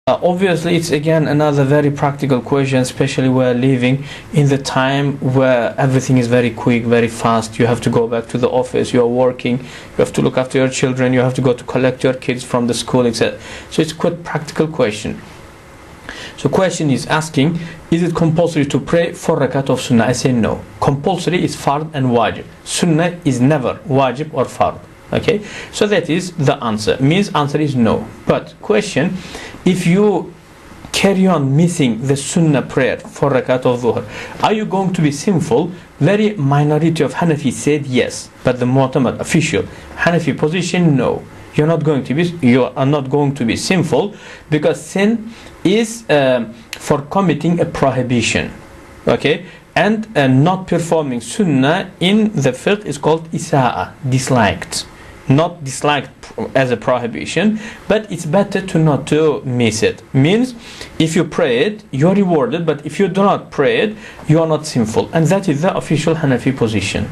Obviously, it's again another very practical question, especially we're living in the time where everything is very quick, very fast. You have to go back to the office, you are working, you have to look after your children, you have to go to collect your kids from the school, etc. So it's quite practical question. So question is asking, is it compulsory to pray 4 rakat of sunnah? I say no. Compulsory is fard and wajib. Sunnah is never wajib or fard. Okay, so that is the answer. Means answer is no. But question, if you carry on missing the sunnah prayer 4 rakat of Zuhr, are you going to be sinful? Very minority of Hanafi said yes, but the Mu'tamad official Hanafi position, no. You are not going to be sinful, because sin is for committing a prohibition. Okay, and not performing sunnah in the fiqh is called isa'a, disliked. Not disliked as a prohibition, but it's better to not to miss it. Means if you pray it, you are rewarded, but if you do not pray it, you are not sinful. And that is the official Hanafi position.